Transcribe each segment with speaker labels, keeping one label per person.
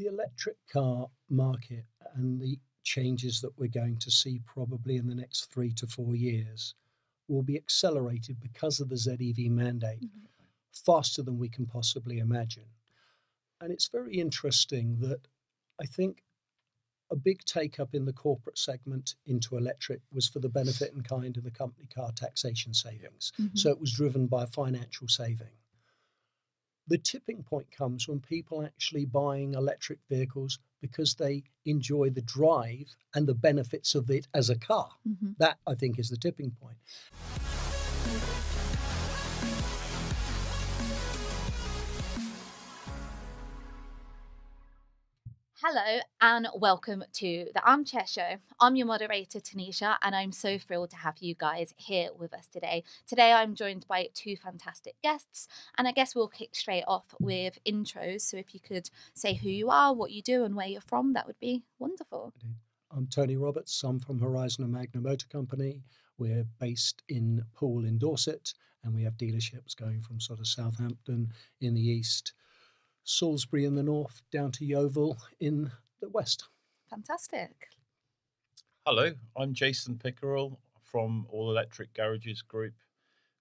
Speaker 1: The electric car market and the changes that we're going to see probably in the next 3 to 4 years will be accelerated because of the ZEV mandate faster than we can possibly imagine. And it's very interesting that I think a big take-up in the corporate segment into electric was for the benefit in kind of the company car taxation savings. So it was driven by financial saving. The tipping point comes when people actually buying electric vehicles because they enjoy the drive and the benefits of it as a car. That, I think, is the tipping point.
Speaker 2: Hello and welcome to the Armchair Show. I'm your moderator, Tanisha, and I'm so thrilled to have you guys here with us today. Today I'm joined by two fantastic guests, and I guess we'll kick straight off with intros. So if you could say who you are, what you do, and where you're from, that would be wonderful.
Speaker 1: I'm Tony Roberts. I'm from Horizon and Magna Motor Company. We're based in Poole in Dorset, and we have dealerships going from sort of Southampton in the east, Salisbury in the north, down to Yeovil in the west.
Speaker 2: Fantastic.
Speaker 3: Hello, I'm Jason Pickerill from All Electric Garages Group.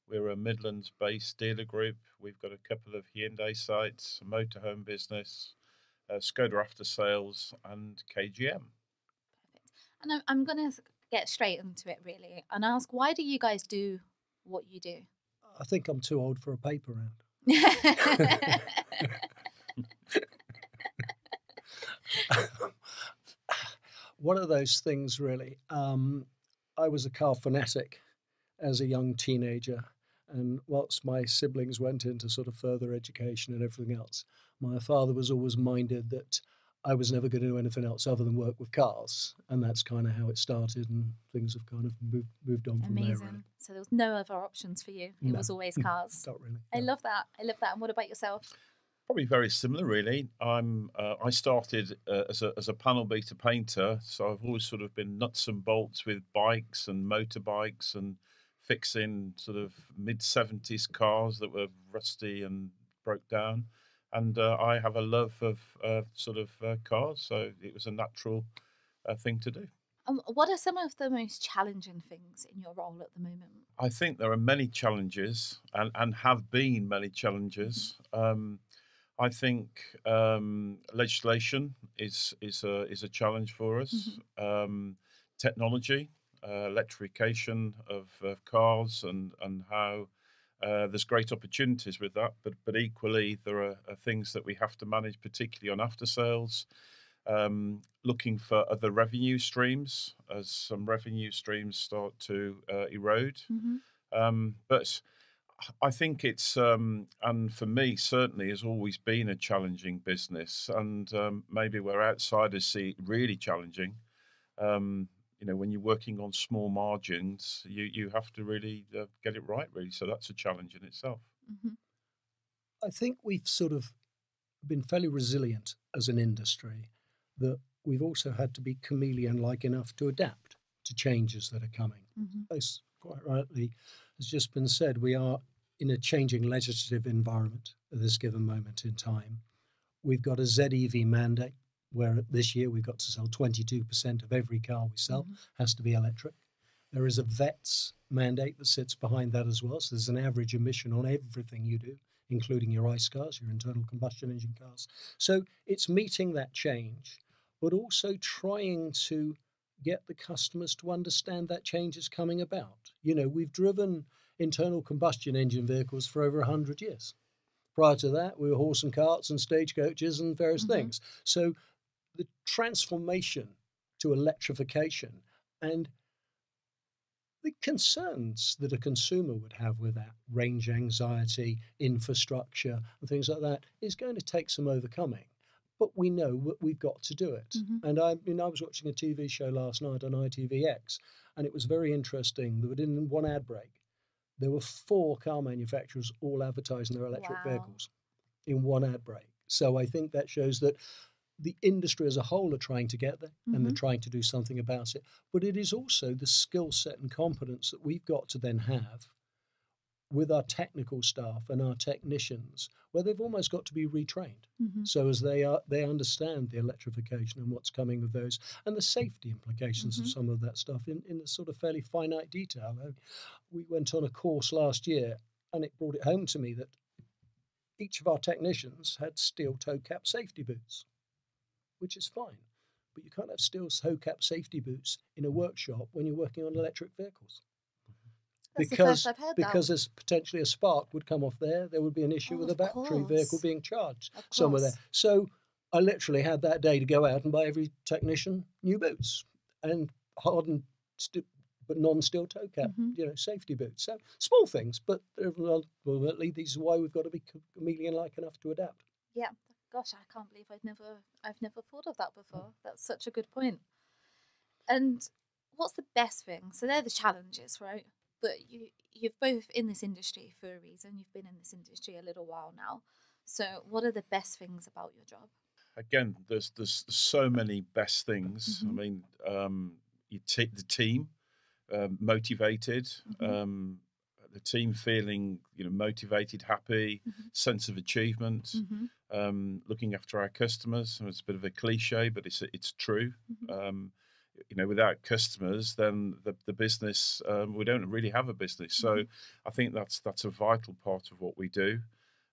Speaker 3: We're a Midlands-based dealer group. We've got a couple of Hyundai sites, a motorhome business, Skoda After Sales, and KGM.
Speaker 2: Perfect. And I'm going to get straight into it, really, and ask, why do you guys do what you do?
Speaker 1: I think I'm too old for a paper round. One of those things, really. I was a car fanatic as a young teenager, and whilst my siblings went into sort of further education and everything else, my father was always minded that I was never going to do anything else other than work with cars, and that's kind of how it started, and things have kind of moved on from there. Really.
Speaker 2: So there was no other options for you. It was always cars.
Speaker 1: Not really.
Speaker 2: I love that. And what about yourself?
Speaker 3: Probably very similar, really. I started as a panel beater painter, so I've always sort of been nuts and bolts with bikes and motorbikes and fixing sort of mid-70s cars that were rusty and broke down. And I have a love of cars, so it was a natural thing to do.
Speaker 2: What are some of the most challenging things in your role at the moment?
Speaker 3: I think there are many challenges and have been many challenges. I think legislation is a challenge for us. Technology, electrification of cars, and how there's great opportunities with that. But equally, there are things that we have to manage, particularly on after sales. Looking for other revenue streams as some revenue streams start to erode. But I think it's, and for me, certainly has always been a challenging business, and maybe where outsiders see it really challenging. When you're working on small margins, you have to really get it right, really. So that's a challenge in itself.
Speaker 1: I think we've sort of been fairly resilient as an industry, that we've also had to be chameleon-like enough to adapt to changes that are coming. As quite rightly has just been said, we are in a changing legislative environment at this given moment in time. We've got a ZEV mandate where this year we've got to sell 22% of every car we sell has to be electric. There is a VETS mandate that sits behind that as well. So there's an average emission on everything you do, including your ICE cars, your internal combustion engine cars. So it's meeting that change, but also trying to get the customers to understand that change is coming about. We've driven internal combustion engine vehicles for over 100 years. Prior to that, we were horse and carts and stagecoaches and various things. So the transformation to electrification and the concerns that a consumer would have with that, range anxiety, infrastructure, and things like that, is going to take some overcoming. But we know that we've got to do it. And I was watching a TV show last night on ITVX, and it was very interesting that in one ad break, there were 4 car manufacturers all advertising their electric vehicles in one ad break. So I think that shows that the industry as a whole are trying to get there, and they're trying to do something about it. But it is also the skill set and competence that we've got to then have with our technical staff and our technicians, where they've almost got to be retrained.
Speaker 2: Mm-hmm.
Speaker 1: So as they understand the electrification and what's coming with those, and the safety implications of some of that stuff in a sort of fairly finite detail. We went on a course last year, and it brought it home to me that each of our technicians had steel toe cap safety boots, which is fine. But you can't have steel toe cap safety boots in a workshop when you're working on electric vehicles.
Speaker 2: That's the first I've heard
Speaker 1: because
Speaker 2: that.
Speaker 1: there's potentially a spark would come off there. There would be an issue with a battery vehicle being charged somewhere there. So I literally had that day to go out and buy every technician new boots and hardened but non-steel toe cap, safety boots. So small things, but ultimately these are why we've got to be chameleon-like enough to adapt.
Speaker 2: Yeah, gosh, I can't believe I've never thought of that before. That's such a good point. And what's the best thing? So they're the challenges, right? But you've both in this industry for a reason. You've been in this industry a little while now. So what are the best things about your job?
Speaker 3: Again, there's so many best things. I mean, you take the team motivated, the team feeling motivated, happy, sense of achievement, looking after our customers. It's a bit of a cliche, but it's true. Without customers, then the business, we don't really have a business. So I think that's a vital part of what we do.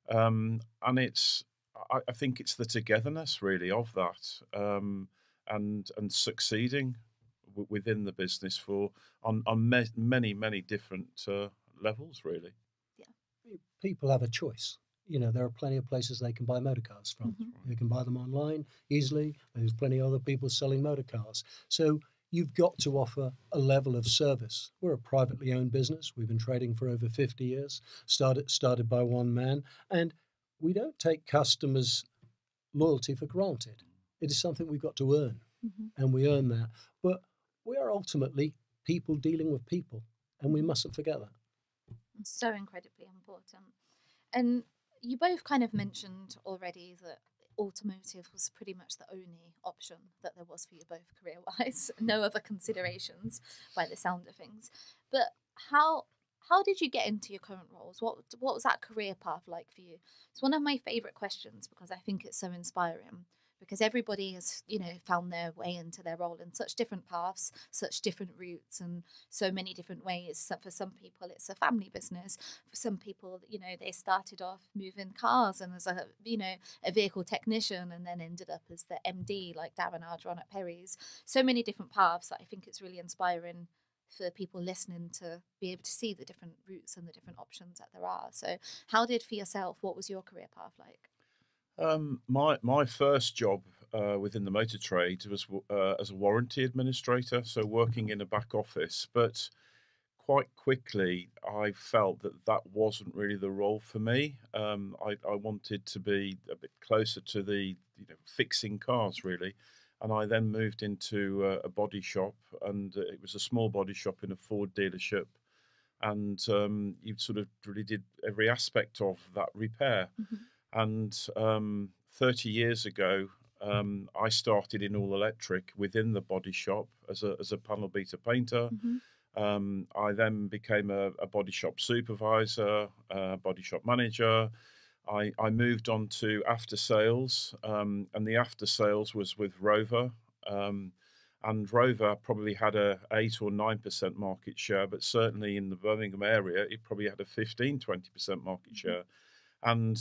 Speaker 3: And I think it's the togetherness really of that, and succeeding within the business on many different levels really.
Speaker 2: Yeah.
Speaker 1: People have a choice. There are plenty of places they can buy motor cars from. They can buy them online easily. There's plenty of other people selling motor cars. So you've got to offer a level of service. We're a privately owned business. We've been trading for over 50 years, started by one man. And we don't take customers' loyalty for granted. It is something we've got to earn, and we earn that. But we are ultimately people dealing with people, and we mustn't forget that.
Speaker 2: So incredibly important. And you both kind of mentioned already that automotive was pretty much the only option that there was for you both career-wise. No other considerations by the sound of things. But how did you get into your current roles? What was that career path like for you? It's one of my favourite questions because I think it's so inspiring. Because everybody has, found their way into their role in such different paths, such different routes, and so many different ways. So for some people, it's a family business. For some people, they started off moving cars and as a vehicle technician, and then ended up as the MD, like Darren Ardron at Perry's. So many different paths that I think it's really inspiring for people listening to be able to see the different routes and the different options that there are. So how did for yourself, what was your career path like?
Speaker 3: My first job within the motor trade was as a warranty administrator, so working in a back office. But quite quickly, I felt that wasn't really the role for me. I wanted to be a bit closer to the fixing cars really, and I then moved into a body shop, and it was a small body shop in a Ford dealership. And you sort of really did every aspect of that repair. And 30 years ago, I started in all electric within the body shop as a panel beater painter. I then became a body shop supervisor, body shop manager. I moved on to after sales, and the after sales was with Rover. And Rover probably had a 8 or 9% market share, but certainly in the Birmingham area, it probably had a 15-20% market share. And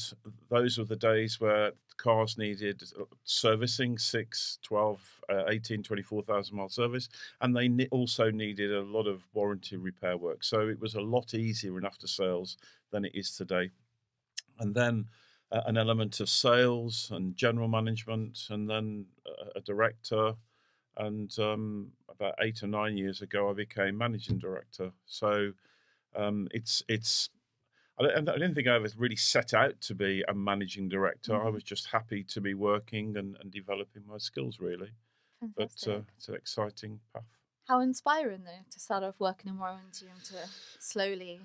Speaker 3: those were the days where cars needed servicing, 6, 12, 18, 24,000 mile service. And they also needed a lot of warranty repair work. So it was a lot easier in after sales than it is today. And then an element of sales and general management, and then a director. And about 8 or 9 years ago, I became managing director. So I didn't think I ever really set out to be a managing director. I was just happy to be working and developing my skills, really.
Speaker 2: Fantastic.
Speaker 3: But it's an exciting path.
Speaker 2: How inspiring, though, to start off working in warranty and to slowly,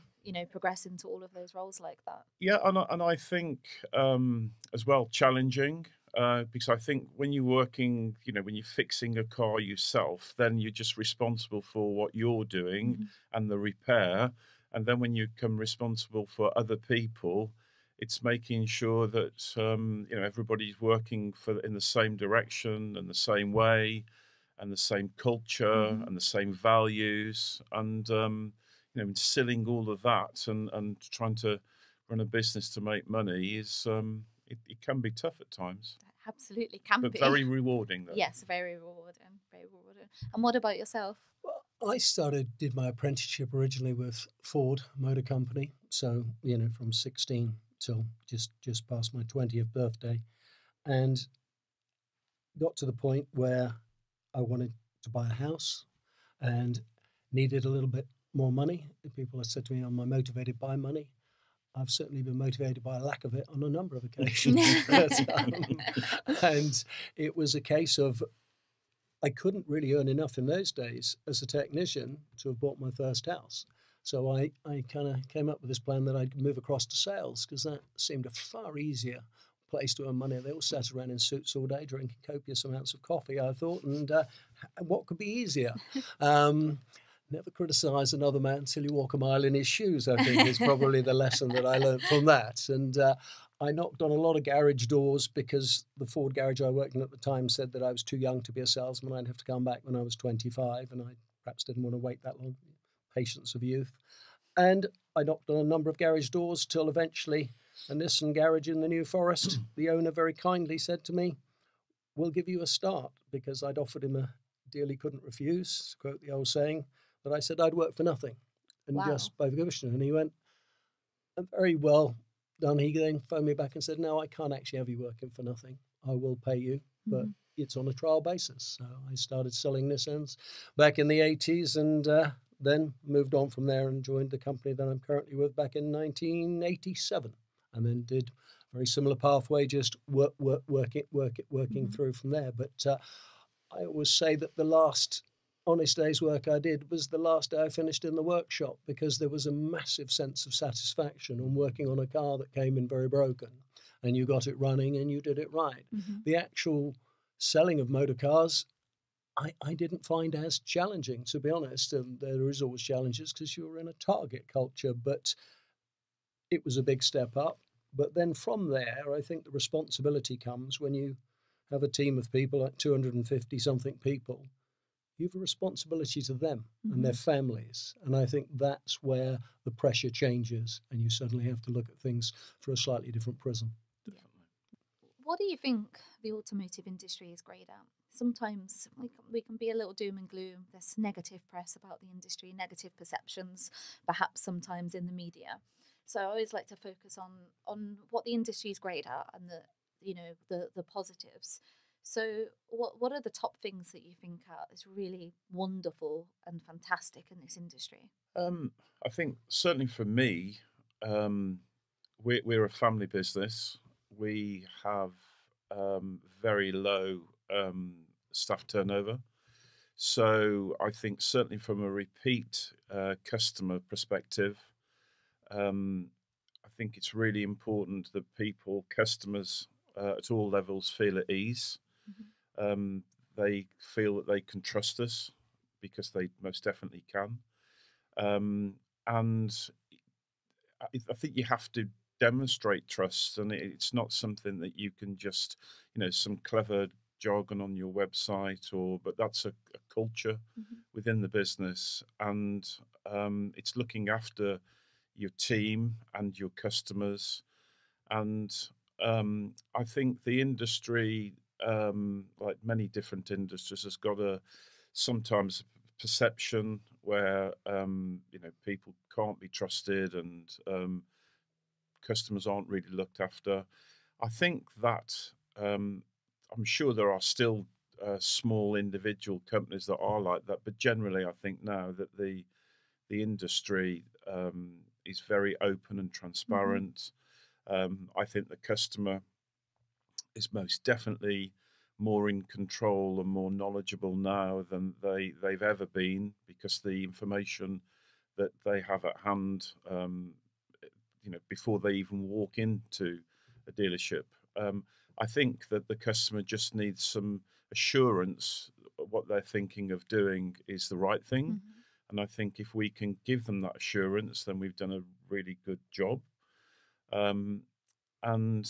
Speaker 2: progress into all of those roles like that.
Speaker 3: Yeah, and I think as well challenging, because I think when you're working, when you're fixing a car yourself, then you're just responsible for what you're doing and the repair. And then when you become responsible for other people, it's making sure that everybody's working in the same direction and the same way, and the same culture
Speaker 2: Mhm.
Speaker 3: and the same values, and instilling all of that and trying to run a business to make money is it can be tough at times,
Speaker 2: Absolutely can
Speaker 3: but
Speaker 2: be.
Speaker 3: very rewarding though.
Speaker 2: Yes, very rewarding. Very rewarding. And what about yourself?
Speaker 1: Well, I did my apprenticeship originally with Ford Motor Company. So, from 16 till just past my 20th birthday, and got to the point where I wanted to buy a house and needed a little bit more money. People have said to me, am I motivated by money? I've certainly been motivated by a lack of it on a number of occasions. And it was a case of I couldn't really earn enough in those days as a technician to have bought my first house. So I kind of came up with this plan that I'd move across to sales, because that seemed a far easier place to earn money. They all sat around in suits all day drinking copious amounts of coffee, I thought, and what could be easier? Never criticise another man until you walk a mile in his shoes, I think, is probably the lesson that I learned from that. And I knocked on a lot of garage doors, because the Ford garage I worked in at the time said that I was too young to be a salesman. I'd have to come back when I was 25, and I perhaps didn't want to wait that long. Patience of youth. And I knocked on a number of garage doors till eventually a Nissan garage in the New Forest, the owner very kindly said to me, we'll give you a start, because I'd offered him a deal he couldn't refuse, to quote the old saying, that I said I'd work for nothing, and
Speaker 2: Wow.
Speaker 1: just by permission. And he went, very well done. He then phoned me back and said, no, I can't actually have you working for nothing. I will pay you, but it's on a trial basis. So I started selling Nissans back in the 80s, and then moved on from there and joined the company that I'm currently with back in 1987, and then did a very similar pathway, just working through from there. But I always say that the last honest day's work I did was the last day I finished in the workshop, because there was a massive sense of satisfaction on working on a car that came in very broken, and you got it running and you did it right. The actual selling of motor cars, I didn't find as challenging, to be honest. And there is always challenges because you're in a target culture, but it was a big step up. But then from there, I think the responsibility comes when you have a team of people, like 250 something people. You have a responsibility to them and their families. And I think that's where the pressure changes, and you suddenly have to look at things through a slightly different prism.
Speaker 2: What do you think the automotive industry is great at? Sometimes we can be a little doom and gloom. There's negative press about the industry, negative perceptions, perhaps sometimes in the media. So I always like to focus on what the industry is great at, and the positives. So what are the top things that you think is really wonderful and fantastic in this industry?
Speaker 3: I think certainly for me, we're a family business. We have very low staff turnover. So I think certainly from a repeat customer perspective, I think it's really important that customers at all levels feel at ease. Um, they feel that they can trust us, because they most definitely can. And I think you have to demonstrate trust, and it's not something that you can just, some clever jargon on your website, but that's a culture within the business, and it's looking after your team and your customers. And I think the industry, like many different industries, has got sometimes perception where people can't be trusted, and customers aren't really looked after. I think that I'm sure there are still small individual companies that are like that, but generally I think now that the industry is very open and transparent. I think the customer is most definitely more in control and more knowledgeable now than they've ever been, because the information that they have at hand, before they even walk into a dealership. I think that the customer just needs some assurance that what they're thinking of doing is the right thing. And I think if we can give them that assurance, then we've done a really good job. Um, and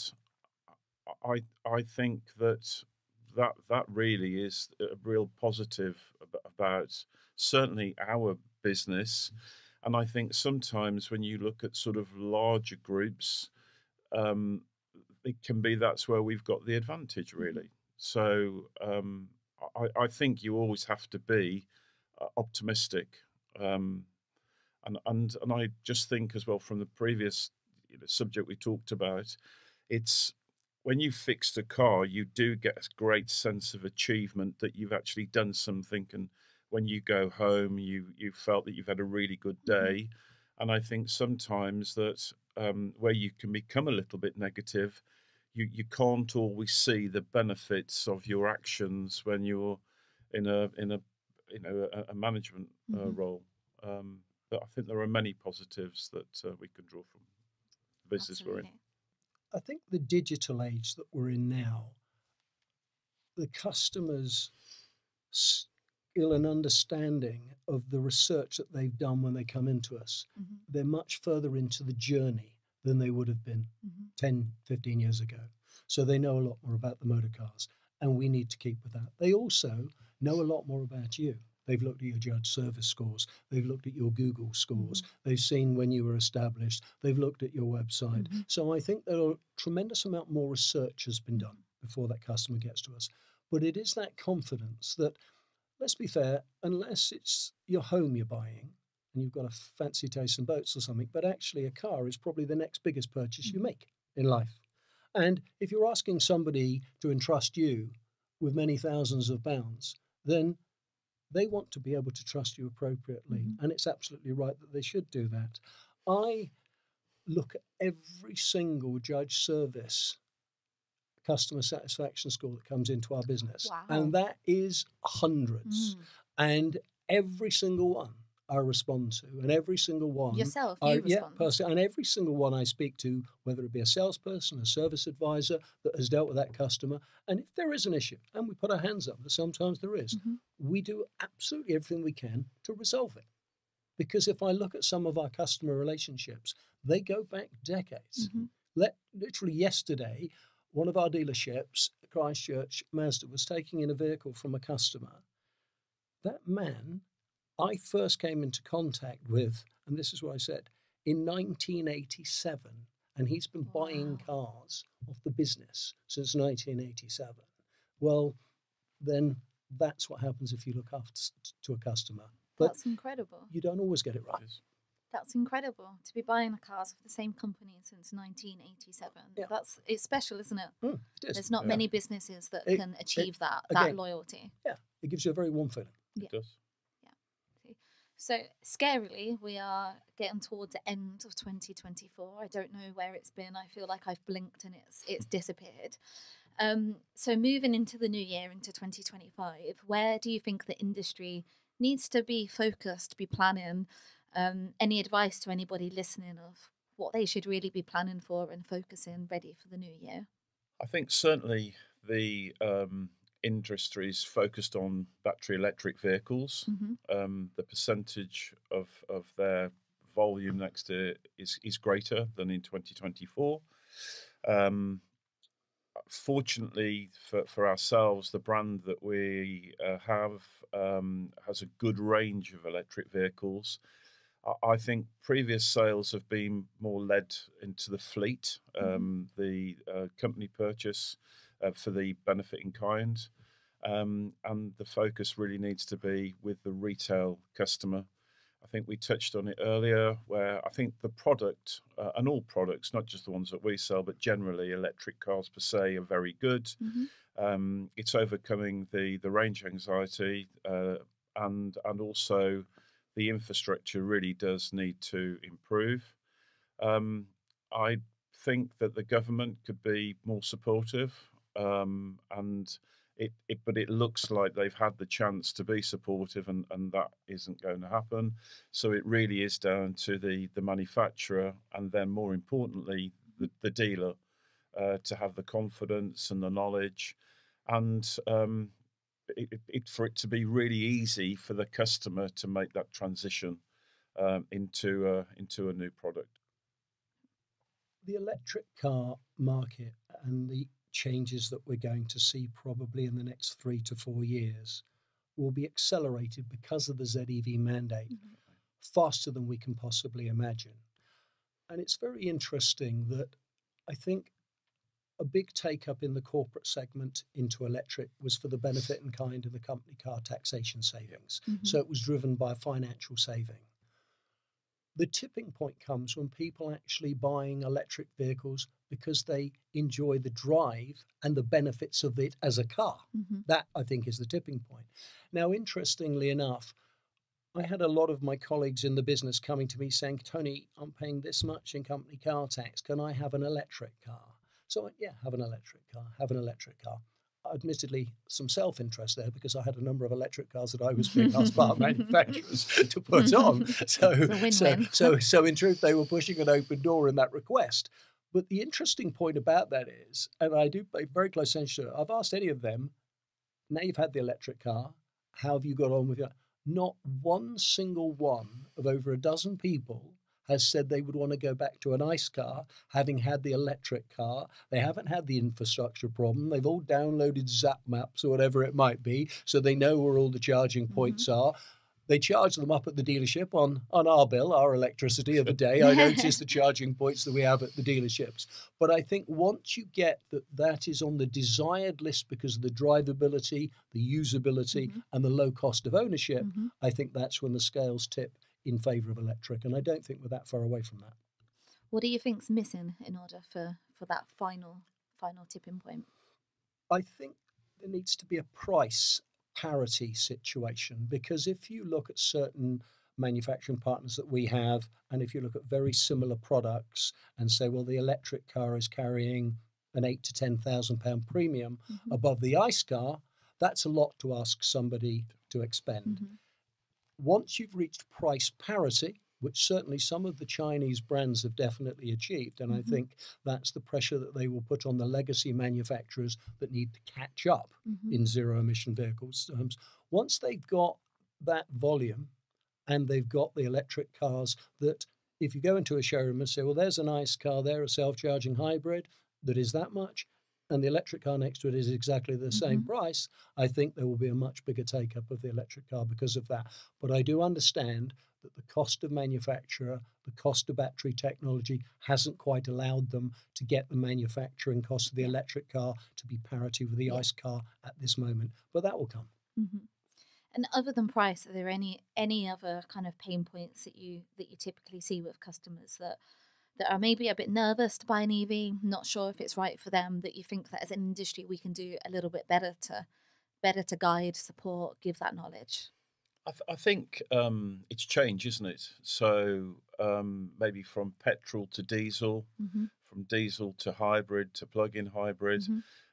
Speaker 3: I think that really is a real positive about certainly our business. And I think sometimes when you look at sort of larger groups, um, it can be that's where we've got the advantage really. So I think you always have to be optimistic. Um, and I just think as well from the previous subject we talked about, it's when you fixed a car, you do get a great sense of achievement that you've actually done something, and when you go home, you felt that you've had a really good day. And I think sometimes that where you can become a little bit negative, you can't always see the benefits of your actions when you're in a a management role. But I think there are many positives that we can draw from the business we're in.
Speaker 2: Absolutely.
Speaker 1: I think the digital age that we're in now, the customers' skill and understanding of the research that they've done when they come into us, they're much further into the journey than they would have been 10, 15 years ago. So they know a lot more about the motor cars, and we need to keep with that. They also know a lot more about you. They've looked at your judge service scores. They've looked at your Google scores. They've seen when you were established. They've looked at your website. So I think that a tremendous amount more research has been done before that customer gets to us. But it is that confidence that, let's be fair, unless it's your home you're buying and you've got a fancy taste in boats or something, but actually a car is probably the next biggest purchase you make in life. And if you're asking somebody to entrust you with many thousands of pounds, then they want to be able to trust you appropriately. And it's absolutely right that they should do that. I look at every single judge service customer satisfaction score that comes into our business.
Speaker 2: Wow.
Speaker 1: And that is hundreds. And every single one I respond to, and every single one
Speaker 2: Yourself,
Speaker 1: I,
Speaker 2: you
Speaker 1: yeah,
Speaker 2: respond.
Speaker 1: personally, and every single one I speak to, whether it be a salesperson, a service advisor that has dealt with that customer, and if there is an issue, and we put our hands up, but sometimes there is, we do absolutely everything we can to resolve it. Because if I look at some of our customer relationships, they go back decades. Literally yesterday, one of our dealerships, Christchurch Mazda, was taking in a vehicle from a customer. That man, I first came into contact with, and this is what I said, in 1987. And he's been buying cars off the business since 1987. Well, then that's what happens if you look after to a customer. But
Speaker 2: That's incredible.
Speaker 1: you don't always get it right.
Speaker 2: That's incredible to be buying cars for the same company since 1987.
Speaker 1: Yeah.
Speaker 2: It's special, isn't it?
Speaker 1: It is.
Speaker 2: There's not many businesses that can achieve that
Speaker 1: again,
Speaker 2: loyalty.
Speaker 1: Yeah, it gives you a very warm feeling.
Speaker 3: It does.
Speaker 2: Yeah. So scarily, we are getting towards the end of 2024. I don't know where it's been. I feel like I've blinked and it's disappeared. So moving into the new year, into 2025, where do you think the industry needs to be focused, be planning? Any advice to anybody listening of what they should really be planning for and focusing ready for the new year?
Speaker 3: I think certainly the industry's focused on battery electric vehicles. The percentage of their volume next year is greater than in 2024. Fortunately for ourselves, the brand that we have has a good range of electric vehicles. I think previous sales have been more led into the fleet, the company purchase for the benefit in kind, and the focus really needs to be with the retail customer. I think we touched on it earlier, where I think the product, and all products, not just the ones that we sell, but generally electric cars per se, are very good. It's overcoming the range anxiety, and also the infrastructure really does need to improve. I think that the government could be more supportive, but it looks like they've had the chance to be supportive, and that isn't going to happen. So it really is down to the manufacturer, and then more importantly, the dealer, to have the confidence and the knowledge. And for it to be really easy for the customer to make that transition into a new product.
Speaker 1: The electric car market and the changes that we're going to see probably in the next 3 to 4 years will be accelerated because of the ZEV mandate faster than we can possibly imagine. And it's very interesting that I think a big take up in the corporate segment into electric was for the benefit in kind of the company car taxation savings. So it was driven by financial saving. The tipping point comes when people actually buying electric vehicles because they enjoy the drive and the benefits of it as a car. That, I think, is the tipping point. Now, interestingly enough, I had a lot of my colleagues in the business coming to me saying, Tony, I'm paying this much in company car tax. Can I have an electric car? So I went, yeah, have an electric car, have an electric car. Admittedly, some self-interest there because I had a number of electric cars that I was being asked by manufacturers to put on. So in truth, they were pushing an open door in that request. But the interesting point about that is, and I do pay very close attention to it, I've asked any of them, now you've had the electric car, how have you got on with it? Not one single one of over a dozen people has said they would want to go back to an ICE car, having had the electric car. They haven't had the infrastructure problem. They've all downloaded Zap Maps or whatever it might be, so they know where all the charging points are. They charge them up at the dealership on our bill, our electricity of the day. I notice the charging points that we have at the dealerships. But I think once you get that is on the desired list because of the drivability, the usability, and the low cost of ownership, I think that's when the scales tip in favour of electric. And I don't think we're that far away from that.
Speaker 2: What do you think's missing in order for that final tipping point?
Speaker 1: I think there needs to be a price parity situation, because if you look at certain manufacturing partners that we have, and if you look at very similar products and say, well, the electric car is carrying an £8,000 to £10,000 premium above the ICE car, that's a lot to ask somebody to expend. Once you've reached price parity, which certainly some of the Chinese brands have definitely achieved, and I think that's the pressure that they will put on the legacy manufacturers that need to catch up in zero-emission vehicles. Once they've got that volume and they've got the electric cars, that if you go into a showroom and say, well, there's an ICE car there, a self-charging hybrid that is that much, and the electric car next to it is exactly the same price, I think there will be a much bigger take-up of the electric car because of that. But I do understand that the cost of manufacture, the cost of battery technology hasn't quite allowed them to get the manufacturing cost of the electric car to be parity with the ICE car at this moment. But that will come.
Speaker 2: And other than price, are there any other kind of pain points that you typically see with customers that are maybe a bit nervous to buy an EV, not sure if it's right for them, that you think that as an industry we can do a little bit better to guide, support, give that knowledge?
Speaker 3: I think it's change, isn't it? So maybe from petrol to diesel, from diesel to hybrid to plug-in hybrid.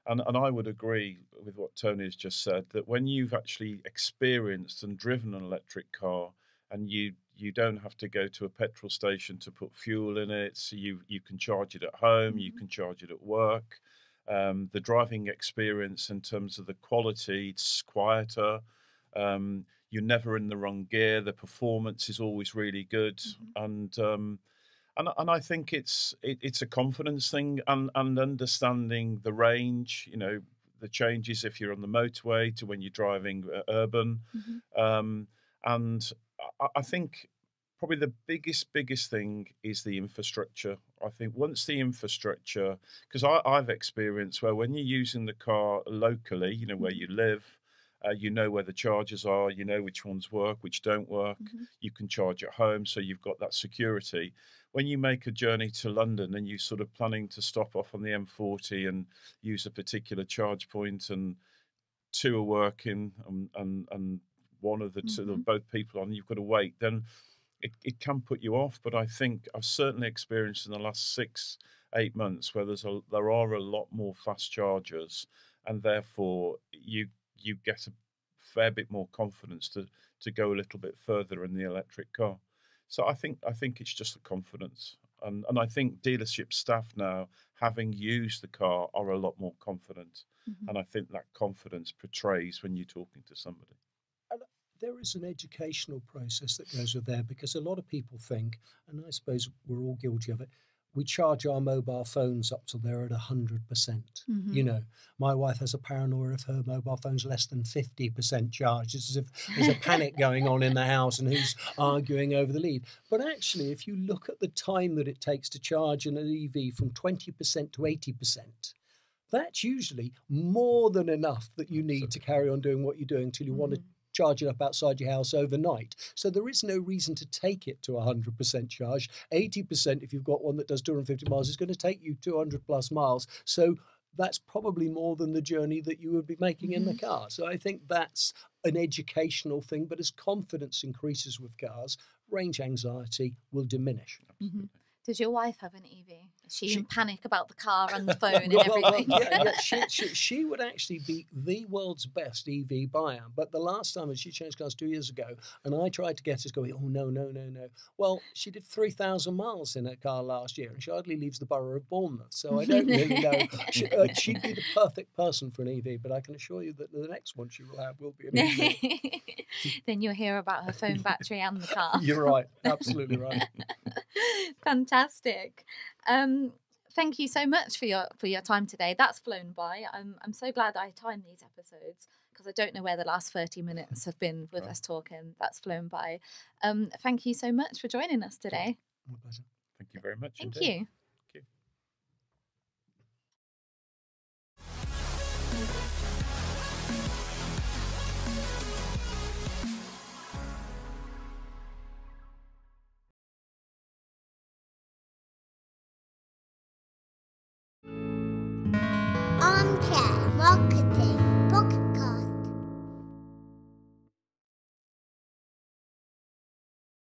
Speaker 3: And I would agree with what Tony has just said, that when you've actually experienced and driven an electric car and you don't have to go to a petrol station to put fuel in it, so you can charge it at home, you can charge it at work. The driving experience in terms of the quality, it's quieter. You're never in the wrong gear. The performance is always really good, and I think it's a confidence thing and understanding the range. You know, the changes if you're on the motorway to when you're driving urban, and I think probably the biggest thing is the infrastructure. I think once the infrastructure, because I've experienced where when you're using the car locally, you know, where you live. You know where the chargers are, you know which ones work, which don't work. You can charge at home, so you've got that security. When you make a journey to London and you're sort of planning to stop off on the M40 and use a particular charge point, and two are working and one of the two, both people on, you've got to wait, then it can put you off. But I think I've certainly experienced in the last 6-8 months where there are a lot more fast chargers, and therefore you get a fair bit more confidence to go a little bit further in the electric car. So I think it's just the confidence. And I think dealership staff now, having used the car, are a lot more confident. And I think that confidence portrays when you're talking to somebody.
Speaker 1: And there is an educational process that goes with there, because a lot of people think, and I suppose we're all guilty of it, we charge our mobile phones up till they're at 100%. You know, my wife has a paranoia if her mobile phone's less than 50% charged. It's as if there's a panic going on in the house and who's arguing over the lead. But actually, if you look at the time that it takes to charge an EV from 20% to 80%, that's usually more than enough that you need to carry on doing what you're doing till you want to charge it up outside your house overnight. So there is no reason to take it to 100% charge. 80%, if you've got one that does 250 miles, is going to take you 200 plus miles. So that's probably more than the journey that you would be making in the car. So I think that's an educational thing. But as confidence increases with cars, range anxiety will diminish.
Speaker 2: Does your wife have an EV? Is she in panic about the car and the phone and everything?
Speaker 1: She would actually be the world's best EV buyer. But the last time she changed cars 2 years ago, and I tried to get her to go, oh, no. Well, she did 3,000 miles in her car last year, and she hardly leaves the borough of Bournemouth. So I don't really know. She'd be the perfect person for an EV, but I can assure you that the next one she will have will be an EV.
Speaker 2: Then you'll hear about her phone battery and the car.
Speaker 1: You're right. Absolutely right.
Speaker 2: Fantastic. Thank you so much for your time today. That's flown by. I'm so glad I timed these episodes, because I don't know where the last 30 minutes have been with us talking. That's flown by. Thank you so much for joining us today.
Speaker 1: My pleasure.
Speaker 3: Thank you very much.
Speaker 2: Thank
Speaker 3: indeed.
Speaker 2: you.
Speaker 4: Armchair Marketing.